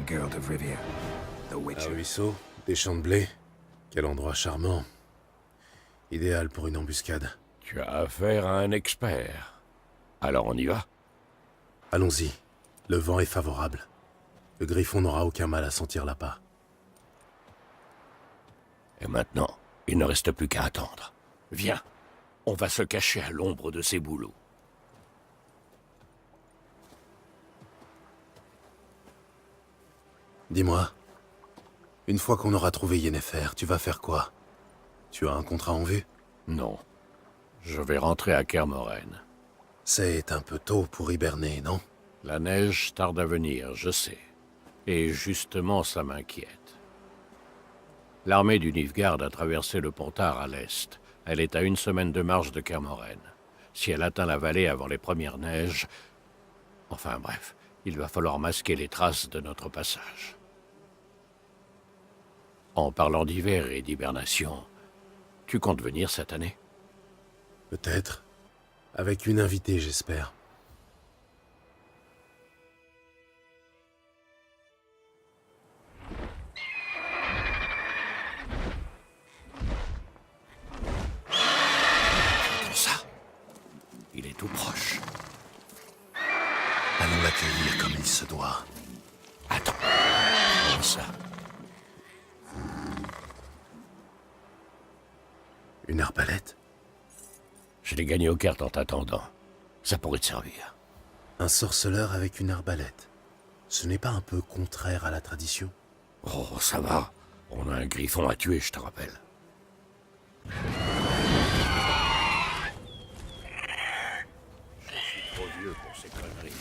from Geralt of Rivia, the Un Witcher. ruisseau, des champs de blé. Quel endroit charmant. Idéal pour une embuscade. Tu as affaire à un expert. Alors on y va? Allons-y. Le vent est favorable. Le griffon n'aura aucun mal à sentir l'appât. Et maintenant, il ne reste plus qu'à attendre. Viens, on va se cacher à l'ombre de ces bouleaux. Dis-moi, une fois qu'on aura trouvé Yennefer, tu vas faire quoi? Tu as un contrat en vue? Non. Je vais rentrer à Kermoren. C'est un peu tôt pour hiberner, non? La neige tarde à venir, je sais. Et justement, ça m'inquiète. L'armée du Nilfgaard a traversé le Pontard à l'est. Elle est à 1 semaine de marche de Kermoren. Si elle atteint la vallée avant les premières neiges... Enfin bref, il va falloir masquer les traces de notre passage. En parlant d'hiver et d'hibernation, tu comptes venir cette année? Peut-être. Avec une invitée, j'espère. Comme ça, il est tout proche. Allons l'accueillir comme il se doit. Attends, comme ça. Une arbalète? Je l'ai gagné aux cartes en t'attendant. Ça pourrait te servir. Un sorceleur avec une arbalète. Ce n'est pas un peu contraire à la tradition? Oh, ça va. On a un griffon à tuer, je te rappelle. Je suis trop vieux pour ces conneries.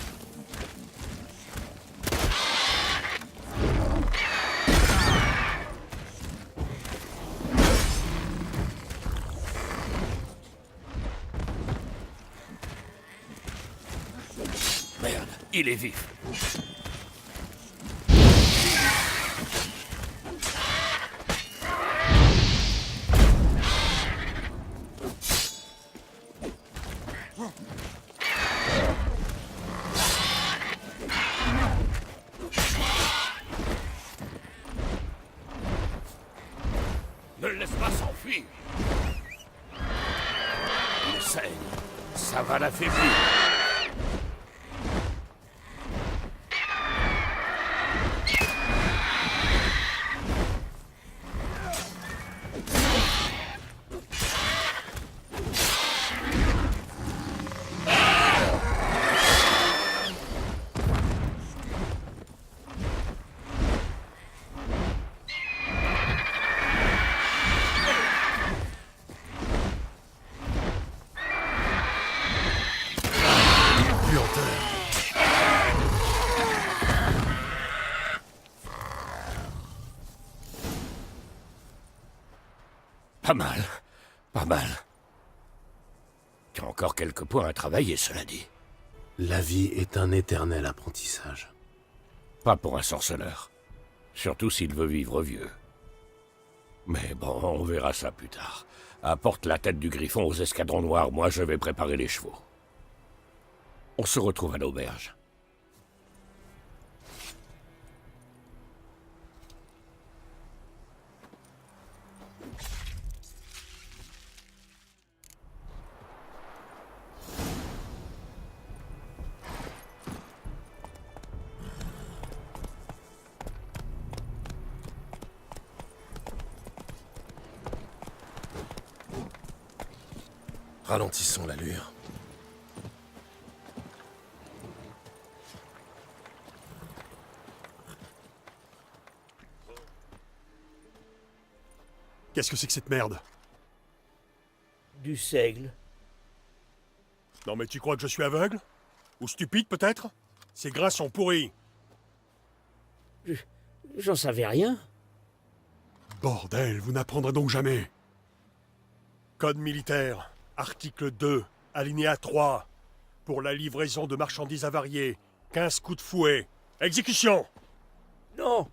Merde, il est vif. Ne le laisse pas s'enfuir. Il saigne. Ça va l'affaiblir. Pas mal. Pas mal. Tu as encore quelques points à travailler, cela dit. La vie est un éternel apprentissage. Pas pour un sorceleur. Surtout s'il veut vivre vieux. Mais bon, on verra ça plus tard. Apporte la tête du griffon aux escadrons noirs, moi je vais préparer les chevaux. On se retrouve à l'auberge. Ralentissons l'allure. Qu'est-ce que c'est que cette merde? Du seigle. Non mais tu crois que je suis aveugle? Ou stupide peut-être? Ces grains sont pourris. J'en savais rien. Bordel, vous n'apprendrez donc jamais. Code militaire, article 2, alinéa 3. Pour la livraison de marchandises avariées, 15 coups de fouet. Exécution! Non!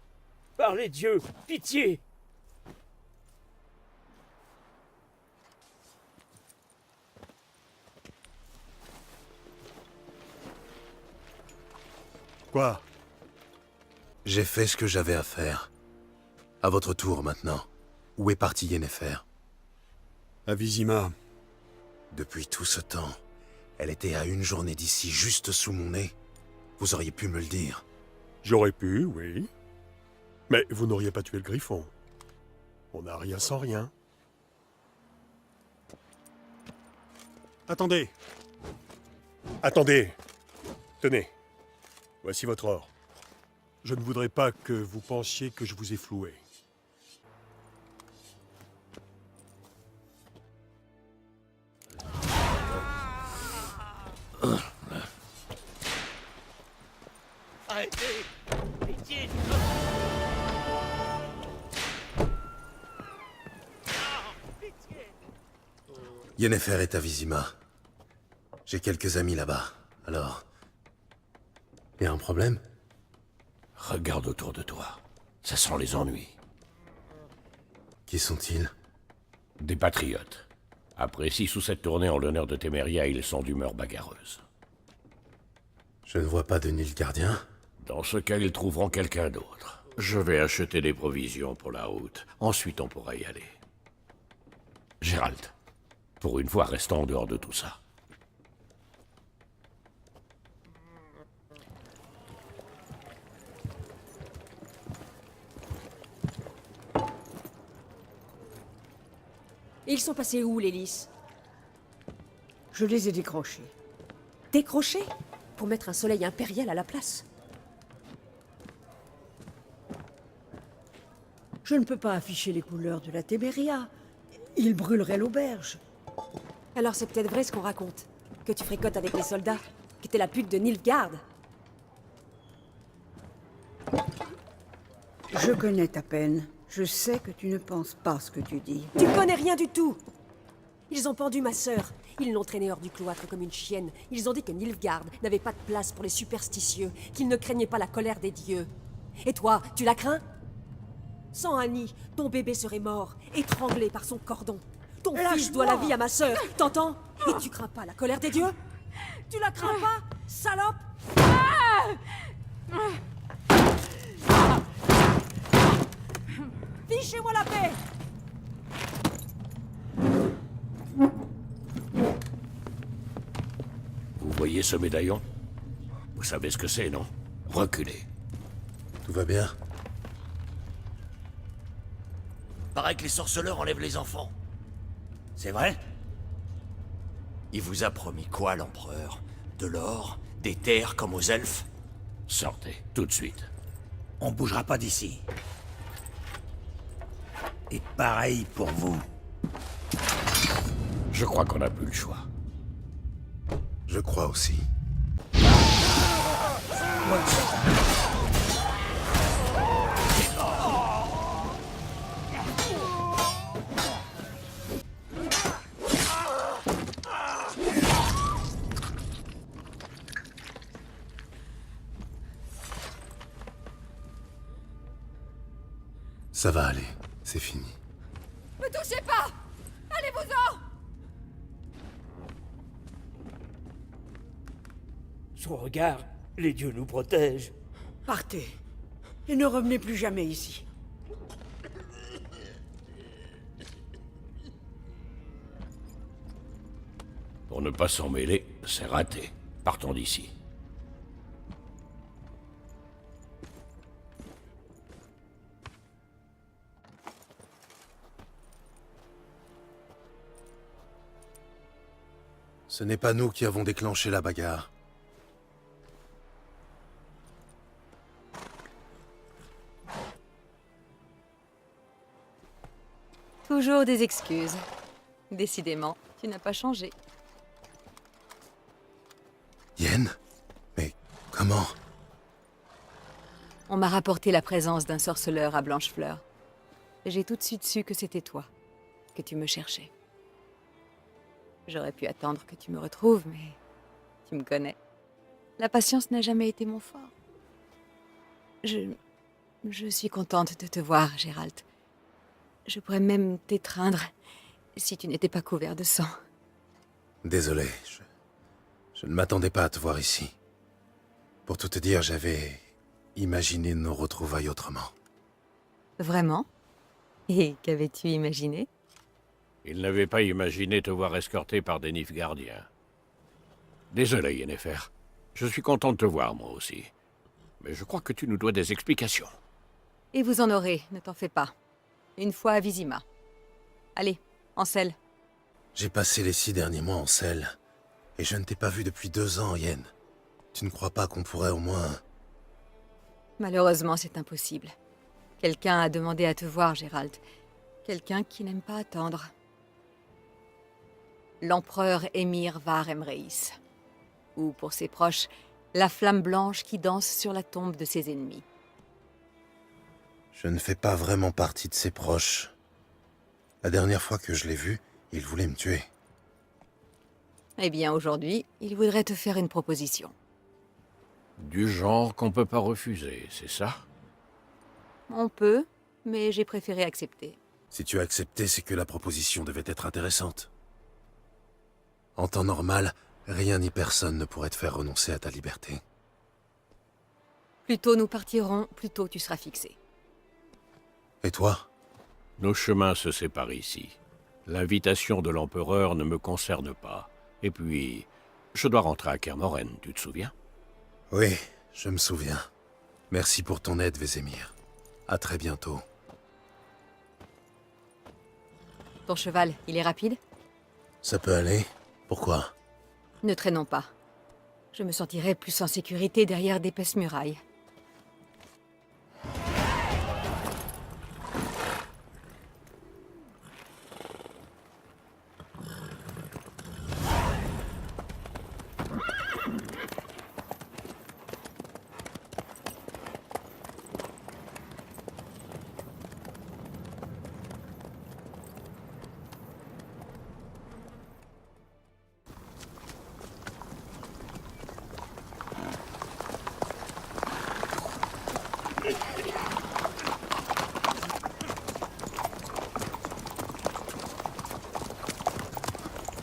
Par les dieux! Pitié! Quoi? J'ai fait ce que j'avais à faire. À votre tour maintenant. Où est partie Yennefer? À Vizima. Depuis tout ce temps, elle était à une journée d'ici, juste sous mon nez. Vous auriez pu me le dire. J'aurais pu, oui. Mais vous n'auriez pas tué le griffon. On n'a rien sans rien. Attendez. Attendez. Tenez. Voici votre or. Je ne voudrais pas que vous pensiez que je vous ai floué. Arrêtez! Pitié! Yennefer est à Vizima. J'ai quelques amis là-bas, alors... Y a un problème? Regarde autour de toi. Ça sent les ennuis. Qui sont-ils? Des patriotes. Après 6 ou 7 tournées en l'honneur de Téméria, ils sont d'humeur bagarreuse. Je ne vois pas de Nilfgaardien. Dans ce cas, ils trouveront quelqu'un d'autre. Je vais acheter des provisions pour la route. Ensuite, on pourra y aller. Gérald, pour une fois, restons en dehors de tout ça. Et ils sont passés où, les lys? Je les ai décrochés. Décrochés? Pour mettre un soleil impérial à la place? Je ne peux pas afficher les couleurs de la Téméria. Ils brûleraient l'auberge. Alors c'est peut-être vrai ce qu'on raconte. Que tu fréquentes avec les soldats. Que t'es la pute de Nilfgaard. Je connais ta peine. Je sais que tu ne penses pas ce que tu dis. Tu connais rien du tout! Ils ont pendu ma sœur. Ils l'ont traînée hors du cloître comme une chienne. Ils ont dit que Nilfgaard n'avait pas de place pour les superstitieux, qu'il ne craignait pas la colère des dieux. Et toi, tu la crains? Sans Annie, ton bébé serait mort, étranglé par son cordon. Ton fils doit la vie à ma sœur, t'entends? Et tu crains pas la colère des dieux? Tu la crains pas, salope? Fichez-moi la paix! Vous voyez ce médaillon? Vous savez ce que c'est, non? Reculez. Tout va bien? Paraît que les sorceleurs enlèvent les enfants. C'est vrai? Il vous a promis quoi, l'empereur? De l'or? Des terres comme aux elfes? Sortez, tout de suite. On bougera pas d'ici. Et pareil pour vous. Je crois qu'on n'a plus le choix. Je crois aussi. Ça va aller, c'est fini. Me touchez pas! Allez-vous-en! Son regard, les dieux nous protègent. Partez. Et ne revenez plus jamais ici. Pour ne pas s'en mêler, c'est raté. Partons d'ici. Ce n'est pas nous qui avons déclenché la bagarre. Toujours des excuses. Décidément, tu n'as pas changé. Yen? Mais comment? On m'a rapporté la présence d'un sorceleur à Blanchefleur. J'ai tout de suite su que c'était toi, que tu me cherchais. J'aurais pu attendre que tu me retrouves, mais tu me connais. La patience n'a jamais été mon fort. Je suis contente de te voir, Gérald. Je pourrais même t'étreindre si tu n'étais pas couvert de sang. Désolé, je ne m'attendais pas à te voir ici. Pour tout te dire, j'avais imaginer nos retrouvailles autrement. Vraiment? Et qu'avais-tu imaginé? Il n'avait pas imaginé te voir escorté par des Nilfgaardiens. Désolé, Yennefer. Je suis content de te voir, moi aussi. Mais je crois que tu nous dois des explications. Et vous en aurez, ne t'en fais pas. Une fois à Vizima. Allez, en selle. J'ai passé les 6 derniers mois en selle, et je ne t'ai pas vu depuis 2 ans, Yen. Tu ne crois pas qu'on pourrait au moins... Malheureusement, c'est impossible. Quelqu'un a demandé à te voir, Gérald. Quelqu'un qui n'aime pas attendre. L'empereur Émir Var Emreis. Ou, pour ses proches, la flamme blanche qui danse sur la tombe de ses ennemis. Je ne fais pas vraiment partie de ses proches. La dernière fois que je l'ai vu, il voulait me tuer. Eh bien, aujourd'hui, il voudrait te faire une proposition. Du genre qu'on peut pas refuser, c'est ça? On peut, mais j'ai préféré accepter. Si tu as accepté, c'est que la proposition devait être intéressante. En temps normal, rien ni personne ne pourrait te faire renoncer à ta liberté. Plus tôt nous partirons, plus tôt tu seras fixé. Et toi? Nos chemins se séparent ici. L'invitation de l'empereur ne me concerne pas. Et puis, je dois rentrer à Kermoren, tu te souviens? Oui, je me souviens. Merci pour ton aide, Vézémir. À très bientôt. Ton cheval, il est rapide? Ça peut aller? Pourquoi? Ne traînons pas. Je me sentirai plus en sécurité derrière d'épaisses murailles.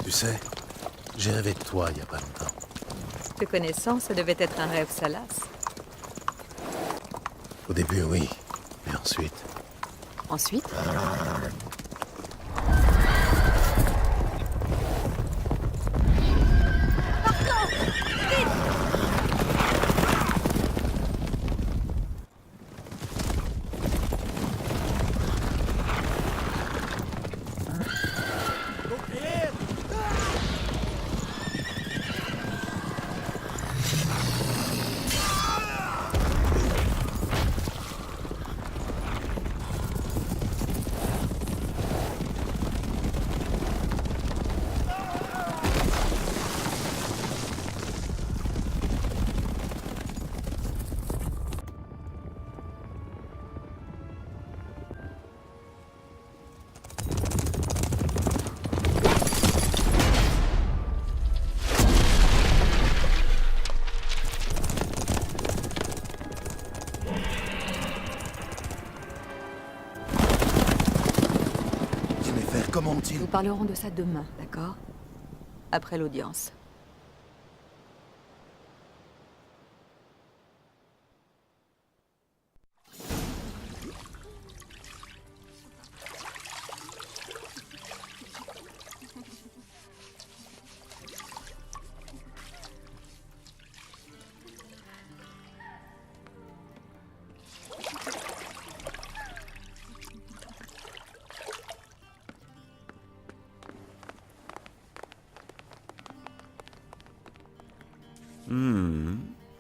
Tu sais, j'ai rêvé de toi il y a pas longtemps. Te connaissant, ça devait être un rêve salace. Au début, oui. Mais ensuite... Ensuite, Yennefer, comment ont-ils... nous parlerons de ça demain, d'accord? Après l'audience.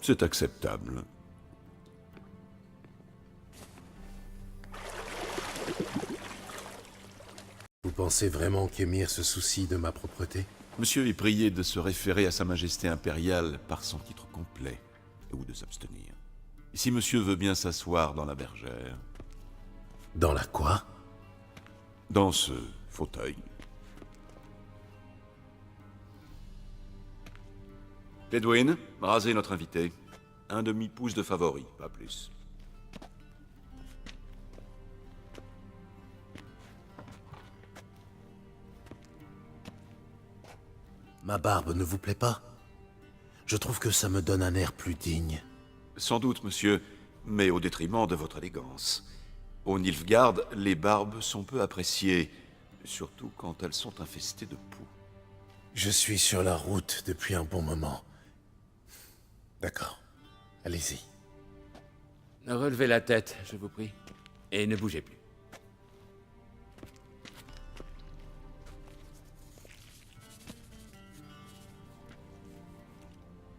C'est acceptable. Vous pensez vraiment qu'Émir se soucie de ma propreté? Monsieur est prié de se référer à Sa Majesté impériale par son titre complet, ou de s'abstenir. Si monsieur veut bien s'asseoir dans la bergère... Dans la quoi? Dans ce fauteuil. Edwin, rasez notre invité. Un demi-pouce de favori, pas plus. Ma barbe ne vous plaît pas? Je trouve que ça me donne un air plus digne. Sans doute, monsieur, mais au détriment de votre élégance. Au Nilfgaard, les barbes sont peu appréciées, surtout quand elles sont infestées de poux. Je suis sur la route depuis un bon moment. D'accord. Allez-y. Relevez la tête, je vous prie. Et ne bougez plus.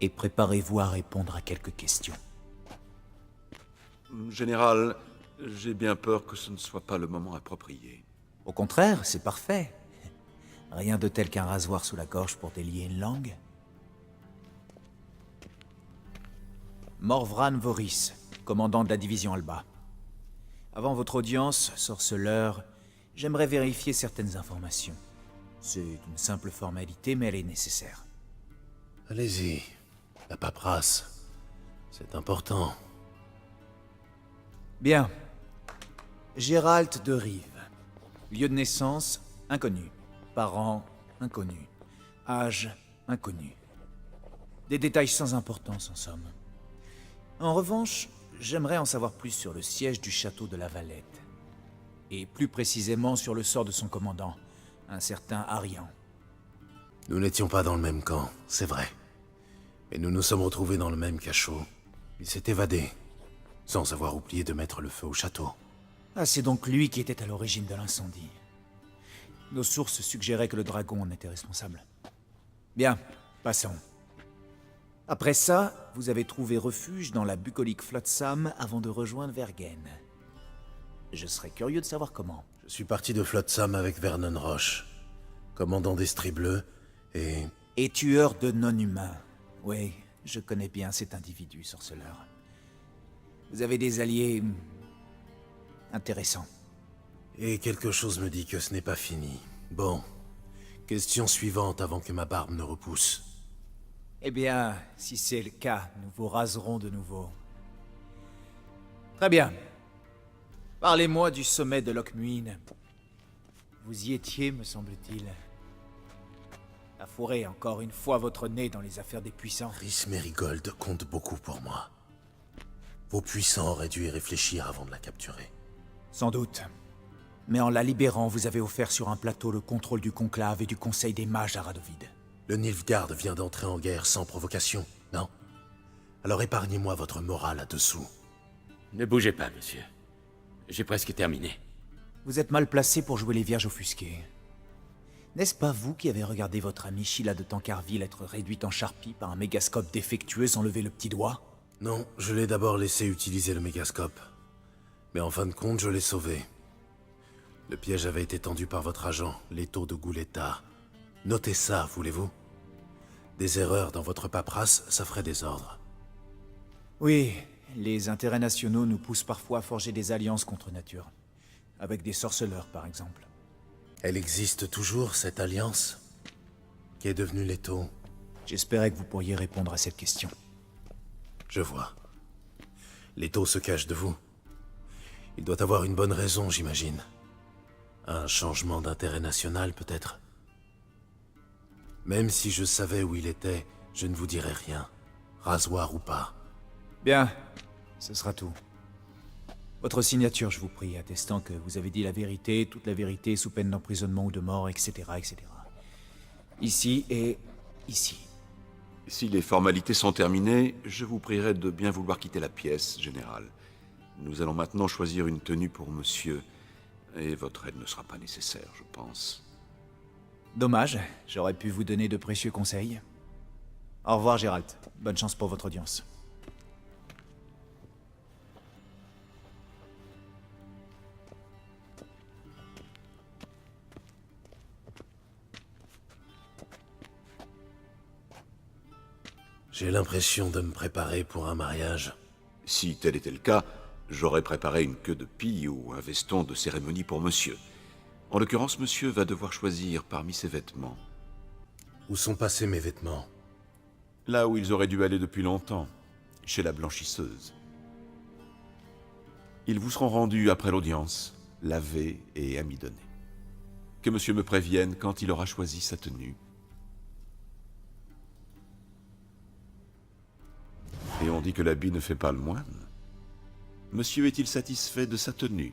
Et préparez-vous à répondre à quelques questions. Général, j'ai bien peur que ce ne soit pas le moment approprié. Au contraire, c'est parfait. Rien de tel qu'un rasoir sous la gorge pour délier une langue. Morvran Voris, commandant de la division Alba. Avant votre audience, sorceleur, j'aimerais vérifier certaines informations. C'est une simple formalité, mais elle est nécessaire. Allez-y. La paperasse. C'est important. Bien. Gérald de Rive. Lieu de naissance, inconnu. Parents, inconnus. Âge, inconnu. Des détails sans importance, en somme. En revanche, j'aimerais en savoir plus sur le siège du château de la Valette. Et plus précisément sur le sort de son commandant, un certain Arian. Nous n'étions pas dans le même camp, c'est vrai. Mais nous nous sommes retrouvés dans le même cachot. Il s'est évadé, sans avoir oublié de mettre le feu au château. Ah, c'est donc lui qui était à l'origine de l'incendie. Nos sources suggéraient que le dragon en était responsable. Bien, passons. Après ça, vous avez trouvé refuge dans la bucolique Flotsam avant de rejoindre Vergen. Je serais curieux de savoir comment. Je suis parti de Flotsam avec Vernon Roche, commandant d'Estrie Bleue, Et tueur de non-humains. Oui, je connais bien cet individu, sorceleur. Vous avez des alliés... intéressants. Et quelque chose me dit que ce n'est pas fini. Bon, question suivante avant que ma barbe ne repousse. Eh bien, si c'est le cas, nous vous raserons de nouveau. Très bien. Parlez-moi du sommet de Lochmuin. Vous y étiez, me semble-t-il. La forêt encore une fois votre nez dans les affaires des puissants. Rhys Merigold compte beaucoup pour moi. Vos puissants auraient dû y réfléchir avant de la capturer. Sans doute. Mais en la libérant, vous avez offert sur un plateau le contrôle du conclave et du conseil des mages à Radovid. Le Nilfgaard vient d'entrer en guerre sans provocation, non? Alors épargnez-moi votre morale là-dessous. Ne bougez pas, monsieur. J'ai presque terminé. Vous êtes mal placé pour jouer les vierges offusquées. N'est-ce pas vous qui avez regardé votre amie Sheila de Tancarville être réduite en charpie par un mégascope défectueux sans lever le petit doigt? Non, je l'ai d'abord laissé utiliser le mégascope. Mais en fin de compte, je l'ai sauvé. Le piège avait été tendu par votre agent, Leto de Gouletta. Notez ça, voulez-vous? Des erreurs dans votre paperasse, ça ferait désordre. Oui, les intérêts nationaux nous poussent parfois à forger des alliances contre nature. Avec des sorceleurs, par exemple. Elle existe toujours, cette alliance? Qu'est devenu Leto? J'espérais que vous pourriez répondre à cette question. Je vois. Leto se cache de vous. Il doit avoir une bonne raison, j'imagine. Un changement d'intérêt national, peut-être? Même si je savais où il était, je ne vous dirais rien. Rasoir ou pas. Bien, ce sera tout. Votre signature, je vous prie, attestant que vous avez dit la vérité, toute la vérité, sous peine d'emprisonnement ou de mort, etc., etc. Ici et ici. Si les formalités sont terminées, je vous prierai de bien vouloir quitter la pièce, général. Nous allons maintenant choisir une tenue pour monsieur, et votre aide ne sera pas nécessaire, je pense. Dommage, j'aurais pu vous donner de précieux conseils. Au revoir, Gérald. Bonne chance pour votre audience. J'ai l'impression de me préparer pour un mariage. Si tel était le cas, j'aurais préparé une queue de pie ou un veston de cérémonie pour monsieur. En l'occurrence, monsieur va devoir choisir parmi ses vêtements. Où sont passés mes vêtements? Là où ils auraient dû aller depuis longtemps, chez la blanchisseuse. Ils vous seront rendus après l'audience, lavés et amidonnés. Que monsieur me prévienne quand il aura choisi sa tenue. Et on dit que l'habit ne fait pas le moine. Monsieur est-il satisfait de sa tenue?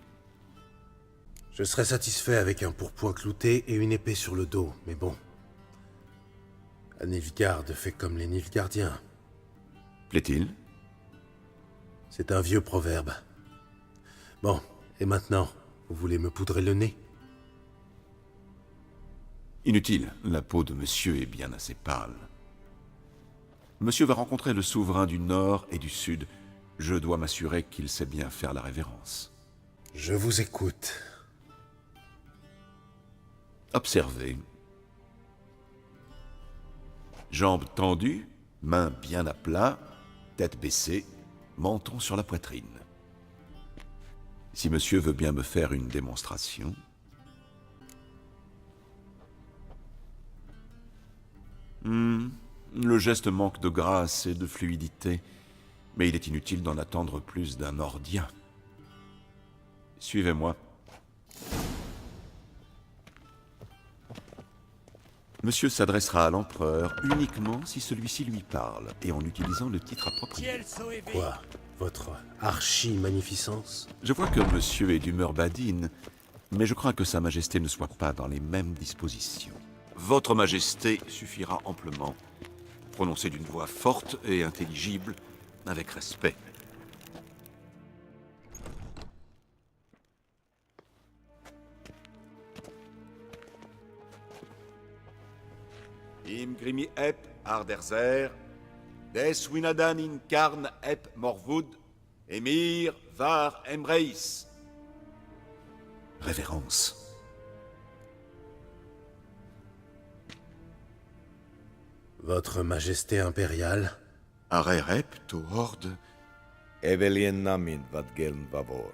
Je serais satisfait avec un pourpoint clouté et une épée sur le dos, mais bon. Un Nilfgaard fait comme les Nilfgaardiens. Plaît-il? C'est un vieux proverbe. Bon, et maintenant, vous voulez me poudrer le nez? Inutile, la peau de monsieur est bien assez pâle. Monsieur va rencontrer le souverain du Nord et du Sud. Je dois m'assurer qu'il sait bien faire la révérence. Je vous écoute. Observez. Jambes tendues, mains bien à plat, tête baissée, menton sur la poitrine. Si monsieur veut bien me faire une démonstration... Le geste manque de grâce et de fluidité, mais il est inutile d'en attendre plus d'un Nordien. Suivez-moi. Monsieur s'adressera à l'empereur uniquement si celui-ci lui parle, et en utilisant le titre approprié. Quoi? Votre archi-magnificence? Je vois que monsieur est d'humeur badine, mais je crains que sa majesté ne soit pas dans les mêmes dispositions. Votre majesté suffira amplement. Prononcé d'une voix forte et intelligible, avec respect. Im grimi ep arderzer, des winadan in karn ep morvud, emir var emreis. Révérence. Votre Majesté impériale? Arerep to horde. Evelien namin vad geln vavort.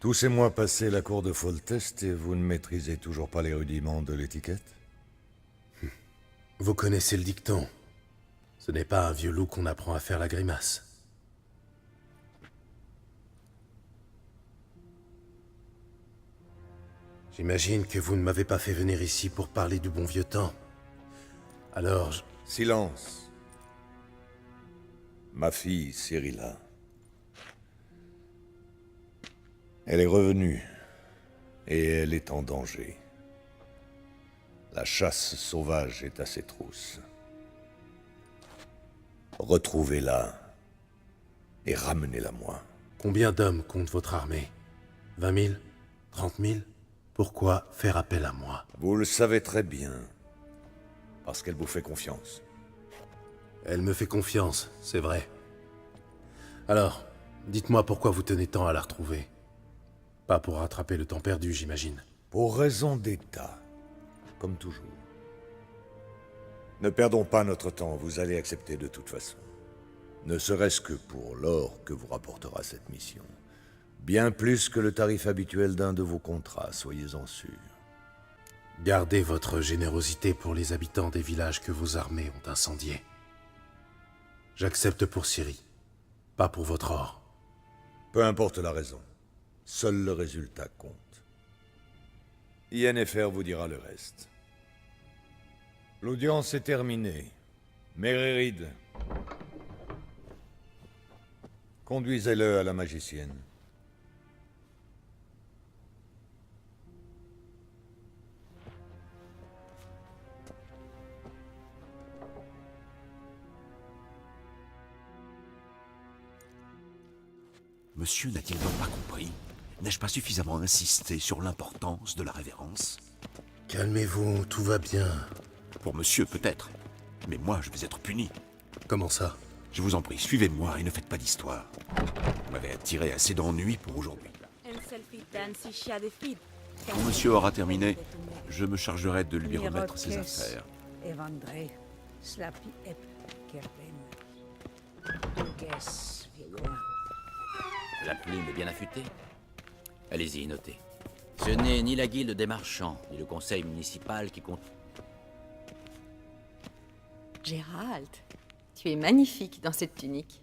Tous ces mois passés à la cour de Foltest et vous ne maîtrisez toujours pas les rudiments de l'étiquette? Vous connaissez le dicton. Ce n'est pas un vieux loup qu'on apprend à faire la grimace. J'imagine que vous ne m'avez pas fait venir ici pour parler du bon vieux temps. Alors, Silence. Ma fille, Cyrilla. Elle est revenue, et elle est en danger. La chasse sauvage est à ses trousses. Retrouvez-la et ramenez-la moi. Combien d'hommes compte votre armée? 20 000? 30 000? Pourquoi faire appel à moi? Vous le savez très bien, parce qu'elle vous fait confiance. Elle me fait confiance, c'est vrai. Alors, dites-moi pourquoi vous tenez tant à la retrouver. Pas pour rattraper le temps perdu, j'imagine. Pour raison d'État, comme toujours. Ne perdons pas notre temps, vous allez accepter de toute façon. Ne serait-ce que pour l'or que vous rapportera cette mission. Bien plus que le tarif habituel d'un de vos contrats, soyez-en sûrs. Gardez votre générosité pour les habitants des villages que vos armées ont incendiés. J'accepte pour Ciri, pas pour votre or. Peu importe la raison, seul le résultat compte. Yennefer vous dira le reste. L'audience est terminée. Mererid, conduisez-le à la magicienne. Monsieur n'a-t-il donc pas compris? N'ai-je pas suffisamment insisté sur l'importance de la révérence? Calmez-vous, tout va bien. Pour monsieur, peut-être. Mais moi, je vais être puni. Comment ça? Je vous en prie, suivez-moi et ne faites pas d'histoire. Vous m'avez attiré assez d'ennuis pour aujourd'hui. Quand monsieur aura terminé, je me chargerai de lui remettre ses affaires. La plume est bien affûtée. Allez-y, notez. Ce n'est ni la guilde des marchands, ni le conseil municipal qui compte. Gérald, tu es magnifique dans cette tunique.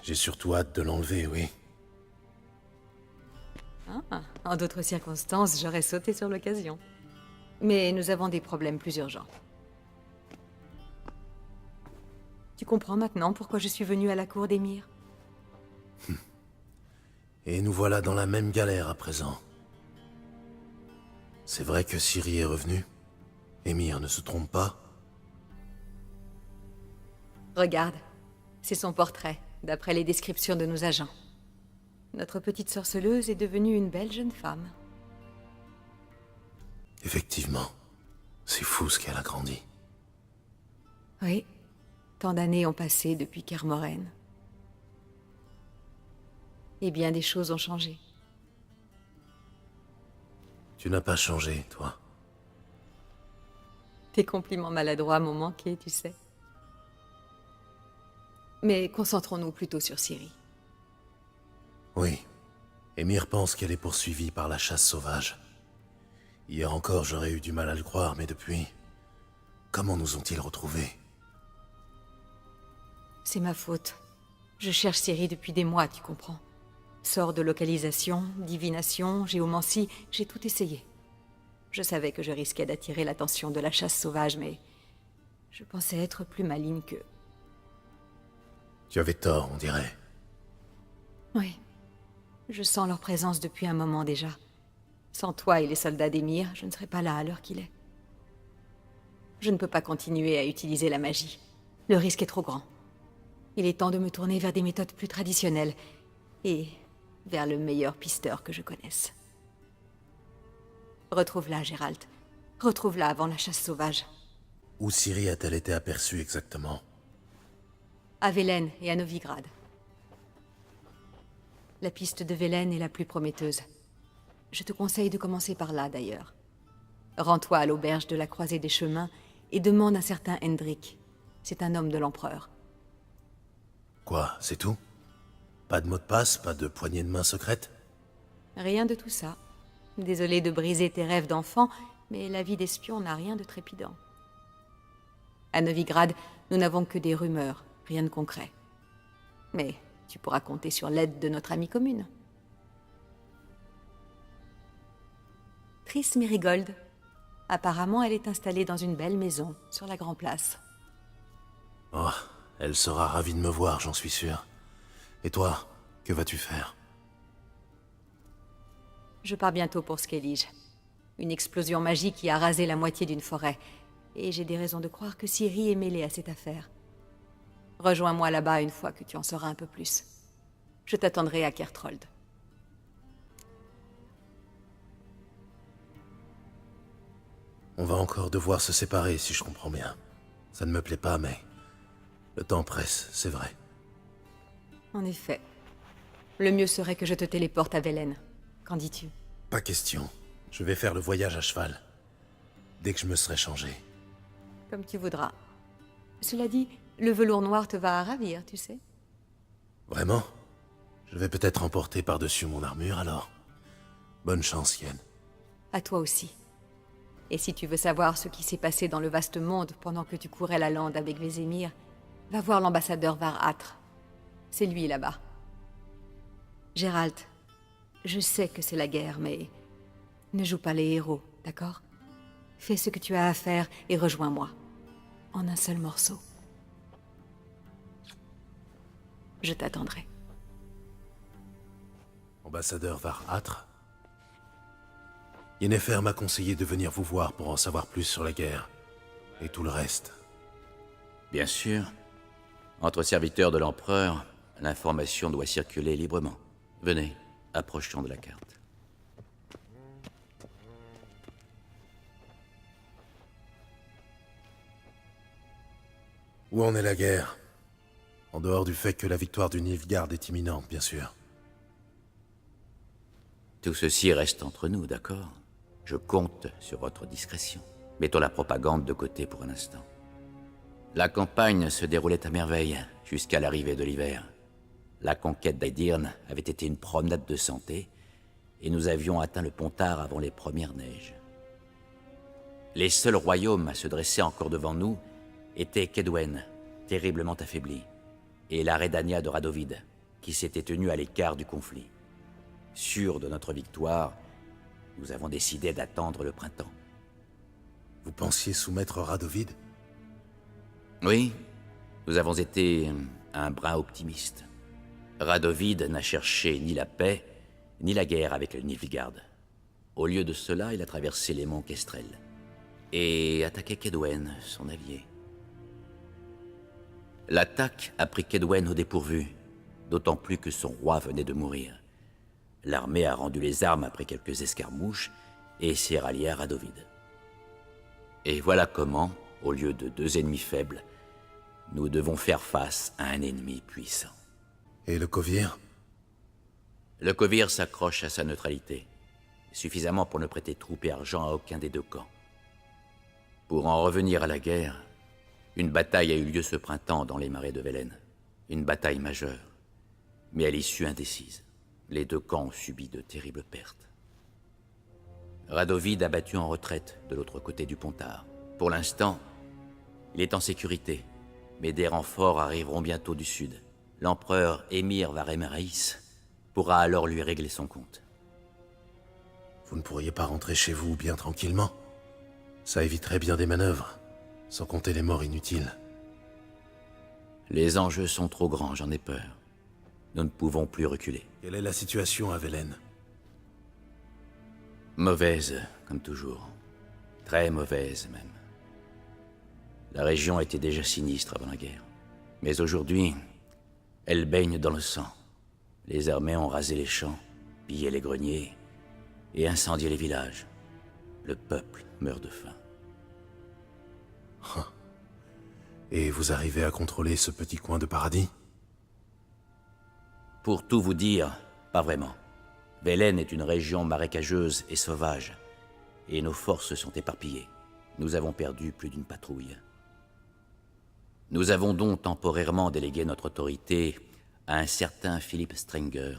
J'ai surtout hâte de l'enlever, oui. Ah, en d'autres circonstances, j'aurais sauté sur l'occasion. Mais nous avons des problèmes plus urgents. Tu comprends maintenant pourquoi je suis venue à la cour d'Émir? Et nous voilà dans la même galère à présent. C'est vrai que Ciri est revenue? Émir ne se trompe pas? Regarde, c'est son portrait, d'après les descriptions de nos agents. Notre petite sorceleuse est devenue une belle jeune femme. Effectivement. C'est fou ce qu'elle a grandi. Oui, tant d'années ont passé depuis Kermoren. Et bien des choses ont changé. Tu n'as pas changé, toi. Tes compliments maladroits m'ont manqué, tu sais. Mais concentrons-nous plutôt sur Ciri. Oui. Émir pense qu'elle est poursuivie par la chasse sauvage. Hier encore, j'aurais eu du mal à le croire, mais depuis... Comment nous ont-ils retrouvés? C'est ma faute. Je cherche Ciri depuis des mois, tu comprends. Sort de localisation, divination, géomancie, j'ai tout essayé. Je savais que je risquais d'attirer l'attention de la chasse sauvage, mais... je pensais être plus maligne qu'eux. Tu avais tort, on dirait. Oui. Je sens leur présence depuis un moment déjà. Sans toi et les soldats d'Émir, je ne serais pas là à l'heure qu'il est. Je ne peux pas continuer à utiliser la magie. Le risque est trop grand. Il est temps de me tourner vers des méthodes plus traditionnelles et vers le meilleur pisteur que je connaisse. Retrouve-la, Gérald. Retrouve-la avant la chasse sauvage. Où Ciri a-t-elle été aperçue exactement? À Velen et à Novigrad. La piste de Velen est la plus prometteuse. Je te conseille de commencer par là, d'ailleurs. Rends-toi à l'auberge de la Croisée des Chemins et demande un certain Hendrik. C'est un homme de l'Empereur. Quoi, c'est tout? Pas de mot de passe, pas de poignée de main secrète? Rien de tout ça. Désolé de briser tes rêves d'enfant, mais la vie d'espion n'a rien de trépidant. À Novigrad, nous n'avons que des rumeurs, rien de concret. Mais tu pourras compter sur l'aide de notre amie commune. Triss Merigold. Apparemment, elle est installée dans une belle maison, sur la Grand Place. Oh, elle sera ravie de me voir, j'en suis sûr. Et toi, que vas-tu faire? Je pars bientôt pour Skellige. Une explosion magique qui a rasé la moitié d'une forêt. Et j'ai des raisons de croire que Ciri est mêlée à cette affaire. Rejoins-moi là-bas une fois que tu en sauras un peu plus. Je t'attendrai à Kertrold. On va encore devoir se séparer, si je comprends bien. Ça ne me plaît pas, mais... le temps presse, c'est vrai. En effet. Le mieux serait que je te téléporte à Velen. Qu'en dis-tu? Pas question. Je vais faire le voyage à cheval. Dès que je me serai changé. Comme tu voudras. Cela dit, le velours noir te va à ravir, tu sais. Vraiment? Je vais peut-être emporter par-dessus mon armure, alors. Bonne chance, Yen. À toi aussi. Et si tu veux savoir ce qui s'est passé dans le vaste monde pendant que tu courais la lande avec Vézémir, va voir l'ambassadeur Var-Atre. C'est lui là-bas. Gérald, je sais que c'est la guerre, mais ne joue pas les héros, d'accord? Fais ce que tu as à faire et rejoins-moi. En un seul morceau. Je t'attendrai. Ambassadeur Var-Atre? Yennefer m'a conseillé de venir vous voir pour en savoir plus sur la guerre. Et tout le reste. Bien sûr. Entre serviteurs de l'Empereur, l'information doit circuler librement. Venez, approchons de la carte. Où en est la guerre? En dehors du fait que la victoire du Nilfgaard est imminente, bien sûr. Tout ceci reste entre nous, d'accord? Je compte sur votre discrétion. Mettons la propagande de côté pour un instant. La campagne se déroulait à merveille, jusqu'à l'arrivée de l'hiver. La conquête d'Aedirn avait été une promenade de santé, et nous avions atteint le Pontard avant les premières neiges. Les seuls royaumes à se dresser encore devant nous étaient Kedwen, terriblement affaibli, et la Redania de Radovid, qui s'était tenue à l'écart du conflit. Sûrs de notre victoire, nous avons décidé d'attendre le printemps. Vous pensiez soumettre Radovid? Oui, nous avons été un brin optimistes. Radovid n'a cherché ni la paix, ni la guerre avec le Nilfgaard. Au lieu de cela, il a traversé les monts Kestrel et attaqué Kaedwen, son allié. L'attaque a pris Kaedwen au dépourvu, d'autant plus que son roi venait de mourir. L'armée a rendu les armes après quelques escarmouches et s'est ralliée à Radovid. Et voilà comment, au lieu de 2 ennemis faibles, nous devons faire face à un ennemi puissant. Et le Kovir? Le Kovir s'accroche à sa neutralité, suffisamment pour ne prêter troupes et argent à aucun des 2 camps. Pour en revenir à la guerre, une bataille a eu lieu ce printemps dans les marais de Velen. Une bataille majeure, mais à l'issue indécise. Les 2 camps ont subi de terribles pertes. Radovid a battu en retraite de l'autre côté du Pontard. Pour l'instant, il est en sécurité, mais des renforts arriveront bientôt du sud. L'empereur Émir Varemraïs pourra alors lui régler son compte. Vous ne pourriez pas rentrer chez vous bien tranquillement? Ça éviterait bien des manœuvres, sans compter les morts inutiles. Les enjeux sont trop grands, j'en ai peur. Nous ne pouvons plus reculer. Quelle est la situation à Velen? Mauvaise, comme toujours. Très mauvaise, même. La région était déjà sinistre avant la guerre. Mais aujourd'hui, elle baigne dans le sang. Les armées ont rasé les champs, pillé les greniers et incendié les villages. Le peuple meurt de faim. Et vous arrivez à contrôler ce petit coin de paradis? Pour tout vous dire, pas vraiment. Velen est une région marécageuse et sauvage, et nos forces sont éparpillées. Nous avons perdu plus d'une patrouille. Nous avons donc temporairement délégué notre autorité à un certain Philippe Strenger,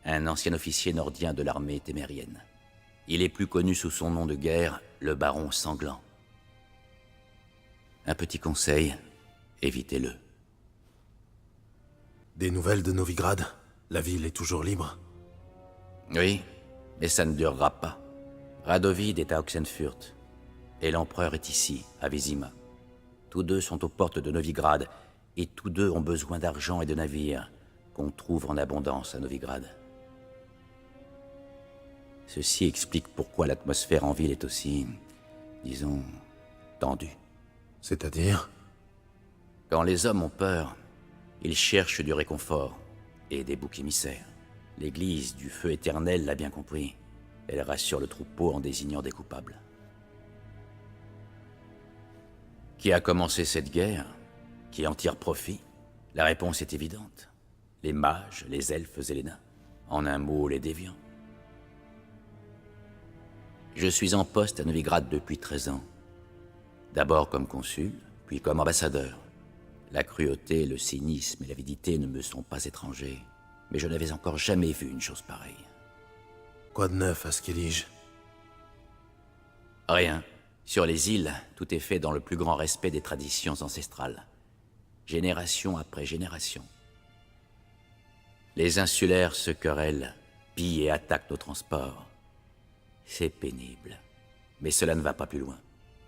un ancien officier nordien de l'armée témérienne. Il est plus connu sous son nom de guerre, le Baron Sanglant. Un petit conseil, évitez-le. Des nouvelles de Novigrad? La ville est toujours libre? Oui, mais ça ne durera pas. Radovid est à Oxenfurt, et l'empereur est ici, à Vizima. Tous 2 sont aux portes de Novigrad, et tous 2 ont besoin d'argent et de navires, qu'on trouve en abondance à Novigrad. Ceci explique pourquoi l'atmosphère en ville est aussi, disons, tendue. C'est-à-dire? Quand les hommes ont peur, ils cherchent du réconfort et des boucs émissaires. L'église du feu éternel l'a bien compris. Elle rassure le troupeau en désignant des coupables. Qui a commencé cette guerre? Qui en tire profit? La réponse est évidente. Les mages, les elfes et les nains. En un mot, les déviants. Je suis en poste à Novigrad depuis 13 ans. D'abord comme consul, puis comme ambassadeur. La cruauté, le cynisme et l'avidité ne me sont pas étrangers, mais je n'avais encore jamais vu une chose pareille. Quoi de neuf à Skellige? Rien. Sur les îles, tout est fait dans le plus grand respect des traditions ancestrales. Génération après génération. Les insulaires se querellent, pillent et attaquent nos transports. C'est pénible. Mais cela ne va pas plus loin.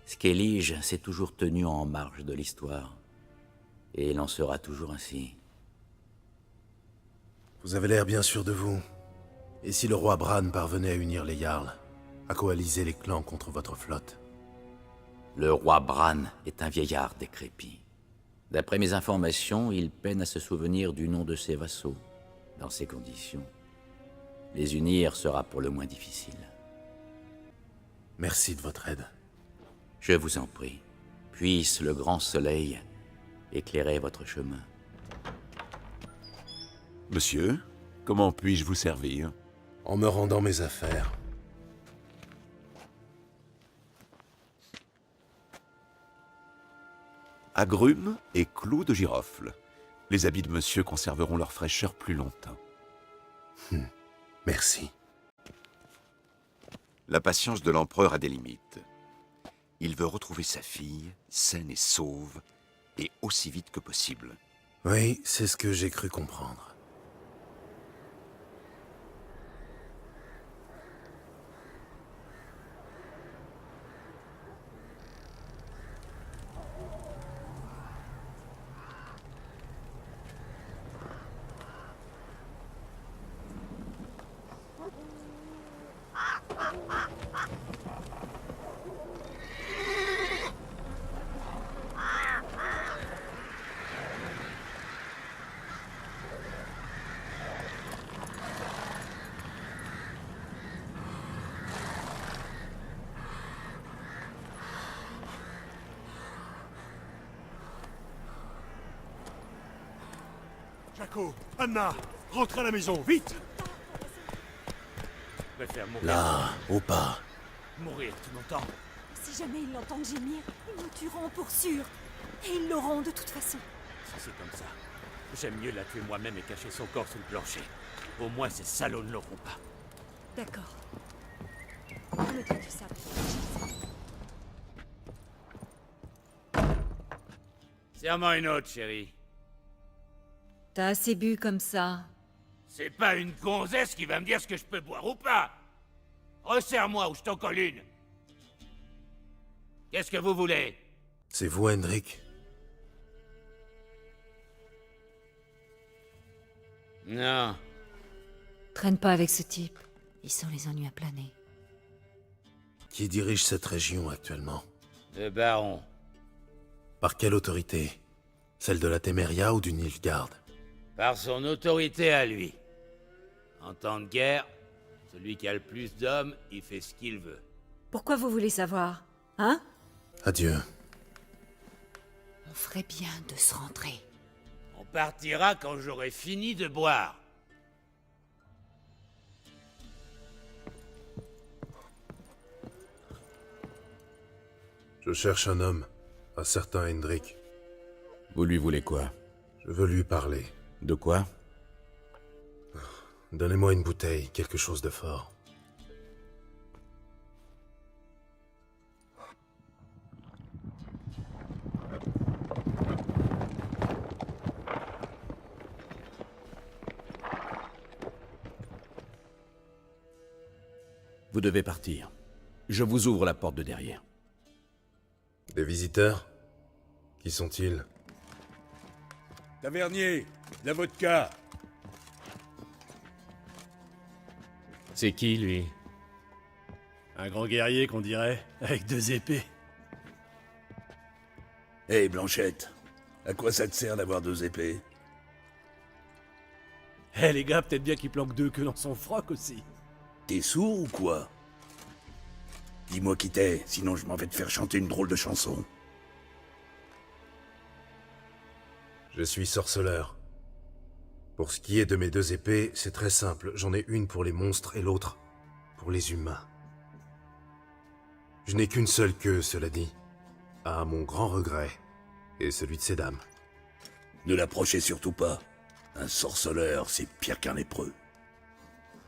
Skellige s'est toujours tenu en marge de l'histoire. Et il en sera toujours ainsi. Vous avez l'air bien sûr de vous. Et si le roi Bran parvenait à unir les Jarls, à coaliser les clans contre votre flotte? Le roi Bran est un vieillard décrépit. D'après mes informations, il peine à se souvenir du nom de ses vassaux. Dans ces conditions, les unir sera pour le moins difficile. Merci de votre aide. Je vous en prie. Puisse le grand soleil éclairer votre chemin. Monsieur, comment puis-je vous servir? En me rendant mes affaires. Agrumes et clous de girofle. Les habits de monsieur conserveront leur fraîcheur plus longtemps. Merci. La patience de l'empereur a des limites. Il veut retrouver sa fille, saine et sauve, et aussi vite que possible. Oui, c'est ce que j'ai cru comprendre. Jaco, Anna, rentrez à la maison, vite! Je préfère mourir. Là, au pas. Mourir, tu m'entends? Si jamais ils l'entendent gémir, ils nous tueront pour sûr. Et ils l'auront de toute façon. Si c'est comme ça, j'aime mieux la tuer moi-même et cacher son corps sous le plancher. Au moins ces salauds ne l'auront pas. D'accord. Remets-toi du sable. Serre-moi une autre, chérie. T'as assez bu comme ça. C'est pas une gonzesse qui va me dire ce que je peux boire ou pas. Resserre-moi ou je t'en colle une. Qu'est-ce que vous voulez? C'est vous, Hendrik? Non. Traîne pas avec ce type. Ils sont les ennuis à planer. Qui dirige cette région actuellement? Le baron. Par quelle autorité? Celle de la Téméria ou du Nilfgaard? Par son autorité à lui. En temps de guerre, celui qui a le plus d'hommes, il fait ce qu'il veut. Pourquoi vous voulez savoir? Hein? Adieu. On ferait bien de se rentrer. On partira quand j'aurai fini de boire. Je cherche un homme, un certain Hendrik. Vous lui voulez quoi? Je veux lui parler. De quoi? Donnez-moi une bouteille, quelque chose de fort. Vous devez partir. Je vous ouvre la porte de derrière. Des visiteurs? Qui sont-ils? Tavernier, la vodka. C'est qui, lui? Un grand guerrier qu'on dirait, avec 2 épées. Hé, Blanchette, à quoi ça te sert d'avoir 2 épées? Eh les gars, peut-être bien qu'il planque 2 queues dans son froc aussi. T'es sourd ou quoi? Dis-moi qui t'es, sinon je m'en vais te faire chanter une drôle de chanson. Je suis sorceleur. Pour ce qui est de mes 2 épées, c'est très simple. J'en ai une pour les monstres et l'autre pour les humains. Je n'ai qu'une seule queue, cela dit. À mon grand regret. Et celui de ces dames. Ne l'approchez surtout pas. Un sorceleur, c'est pire qu'un lépreux.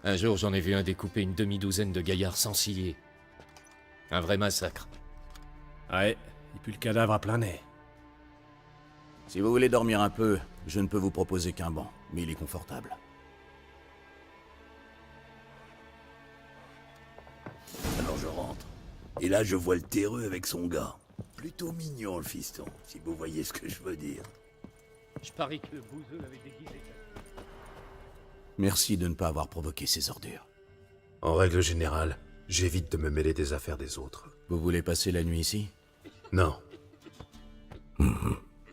Un jour, j'en ai vu un découper une demi-douzaine de gaillards sans ciller. Un vrai massacre. Ouais, et puis le cadavre à plein nez. Si vous voulez dormir un peu, je ne peux vous proposer qu'un banc, mais il est confortable. Alors je rentre. Et là, je vois le terreux avec son gars. Plutôt mignon, le fiston, si vous voyez ce que je veux dire. Je parie que le bouseux l'avait déguisé. Merci de ne pas avoir provoqué ces ordures. En règle générale, j'évite de me mêler des affaires des autres. Vous voulez passer la nuit ici? Non.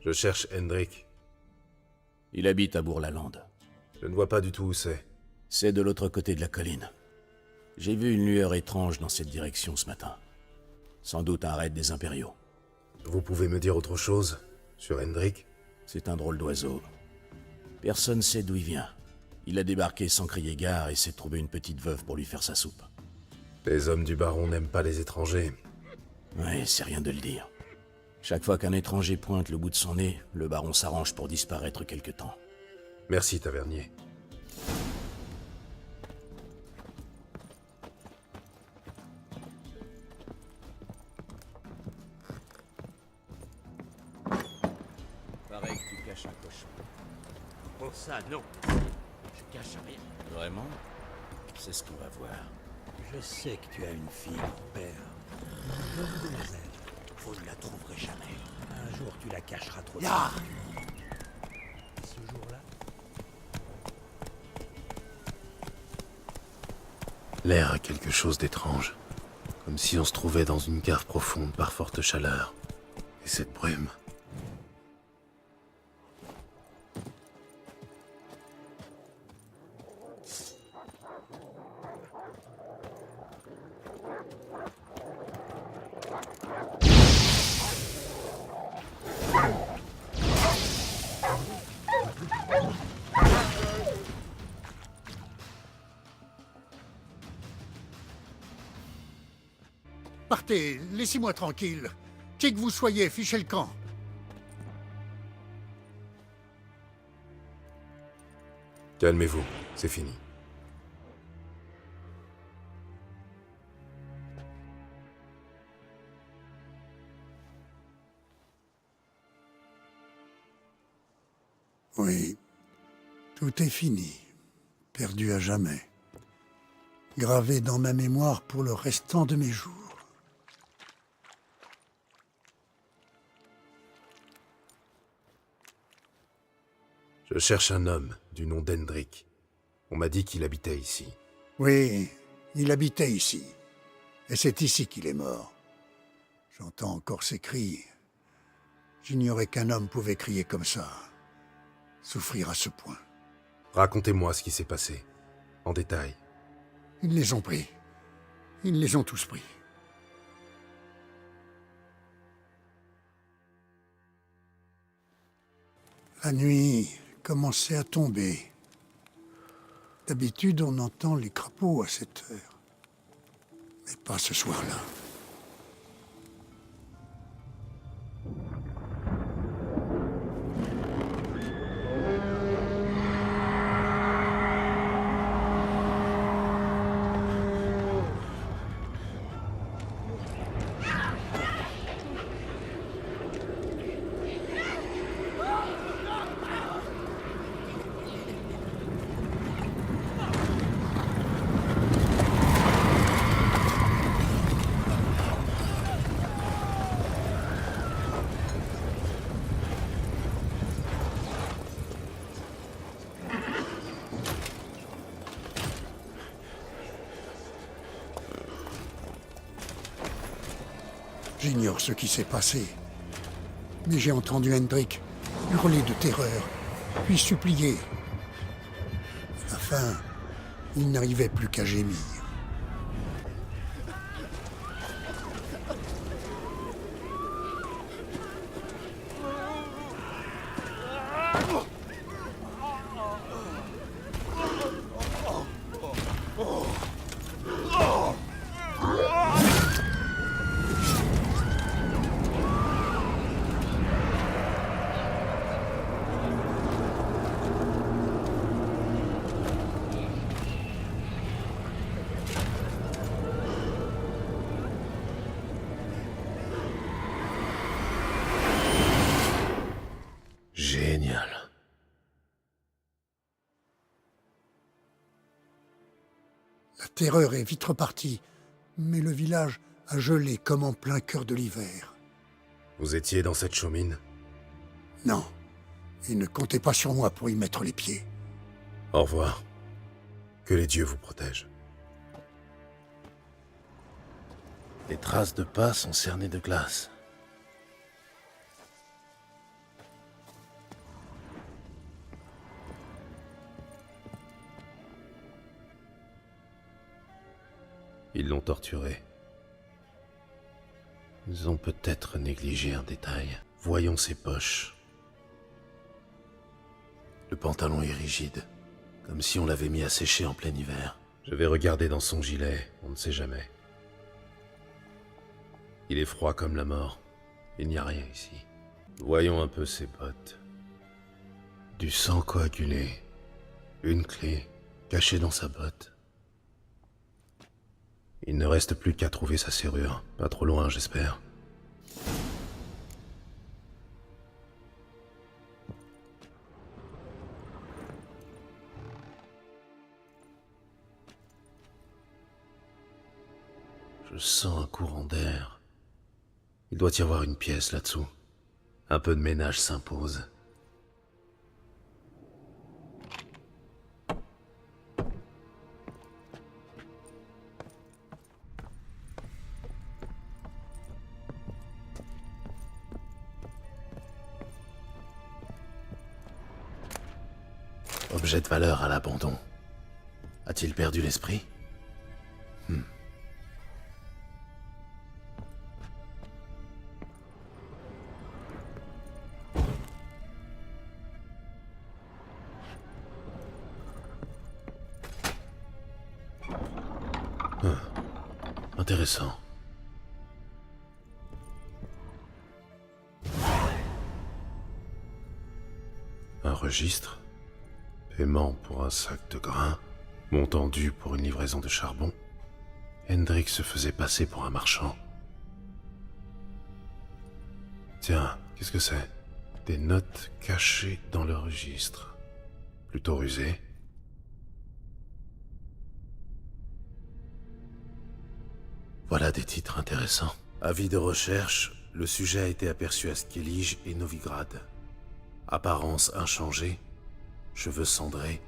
Je cherche Hendrik. Il habite à Bourg-la-Lande. Je ne vois pas du tout où c'est. C'est de l'autre côté de la colline. J'ai vu une lueur étrange dans cette direction ce matin. Sans doute un raid des impériaux. Vous pouvez me dire autre chose sur Hendrik? C'est un drôle d'oiseau. Personne sait d'où il vient. Il a débarqué sans crier gare et s'est trouvé une petite veuve pour lui faire sa soupe. Les hommes du baron n'aiment pas les étrangers. Oui, c'est rien de le dire. Chaque fois qu'un étranger pointe le bout de son nez, le baron s'arrange pour disparaître quelque temps. Merci, tavernier. Pareil que tu caches un cochon. Pour ça, non. Je cache rien. Vraiment? C'est ce qu'on va voir. Je sais que tu as une fille, père. Bonne demoiselle. Vous ne la trouverez jamais. Un jour, tu la cacheras trop tard. Ce jour-là, L'air a quelque chose d'étrange. Comme si on se trouvait dans une cave profonde par forte chaleur. Et cette brume... Partez, laissez-moi tranquille. Qui que vous soyez, fichez le camp. Calmez-vous, c'est fini. Oui, tout est fini. Perdu à jamais. Gravé dans ma mémoire pour le restant de mes jours. Je cherche un homme du nom d'Hendrik. On m'a dit qu'il habitait ici. Oui, il habitait ici. Et c'est ici qu'il est mort. J'entends encore ses cris. J'ignorais qu'un homme pouvait crier comme ça. Souffrir à ce point. Racontez-moi ce qui s'est passé. En détail. Ils les ont pris. Ils les ont tous pris. La nuit commençait à tomber. D'habitude, on entend les crapauds à cette heure. Mais pas ce soir-là. J'ignore ce qui s'est passé. Mais j'ai entendu Hendrik hurler de terreur, puis supplier. À la fin, il n'arrivait plus qu'à gémir. Génial. La terreur est vite repartie, mais le village a gelé comme en plein cœur de l'hiver. Vous étiez dans cette chaumine? Non, et ne comptez pas sur moi pour y mettre les pieds. Au revoir. Que les dieux vous protègent. Les traces de pas sont cernées de glace. Ils l'ont torturé. Ils ont peut-être négligé un détail. Voyons ses poches. Le pantalon est rigide, comme si on l'avait mis à sécher en plein hiver. Je vais regarder dans son gilet, on ne sait jamais. Il est froid comme la mort. Il n'y a rien ici. Voyons un peu ses bottes. Du sang coagulé. Une clé cachée dans sa botte. Il ne reste plus qu'à trouver sa serrure. Pas trop loin, j'espère. Je sens un courant d'air. Il doit y avoir une pièce là-dessous. Un peu de ménage s'impose. objet de valeur à l'abandon. A-t-il perdu l'esprit? Intéressant. Un registre. Paiement pour un sac de grains. Montant dû pour une livraison de charbon. Hendrik se faisait passer pour un marchand. Tiens, qu'est-ce que c'est? Des notes cachées dans le registre. Plutôt rusé. Voilà des titres intéressants. Avis de recherche, le sujet a été aperçu à Skellige et Novigrad. Apparence inchangée, cheveux cendrés,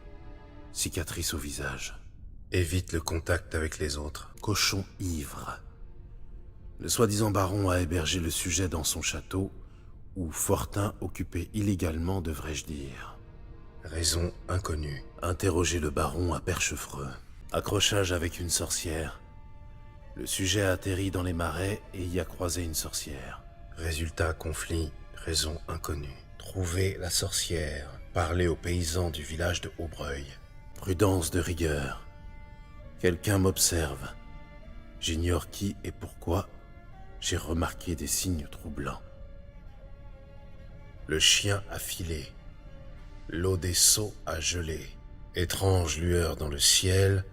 cicatrices au visage. Évite le contact avec les autres. Cochon ivre. Le soi-disant baron a hébergé le sujet dans son château, où Fortin occupé illégalement, devrais-je dire. Raison inconnue. Interroger le baron à Perchefreux. Accrochage avec une sorcière. Le sujet a atterri dans les marais et y a croisé une sorcière. Résultat conflit, raison inconnue. Trouver la sorcière. Parler aux paysans du village de Aubreuil. Prudence de rigueur. Quelqu'un m'observe. J'ignore qui et pourquoi. J'ai remarqué des signes troublants. Le chien a filé. L'eau des seaux a gelé. Étrange lueur dans le ciel.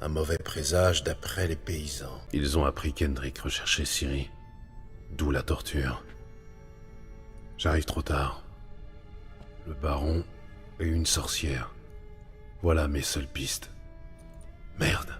Un mauvais présage d'après les paysans. Ils ont appris qu'Hendrik recherchait Ciri. D'où la torture. J'arrive trop tard. Le baron et une sorcière. Voilà mes seules pistes. Merde.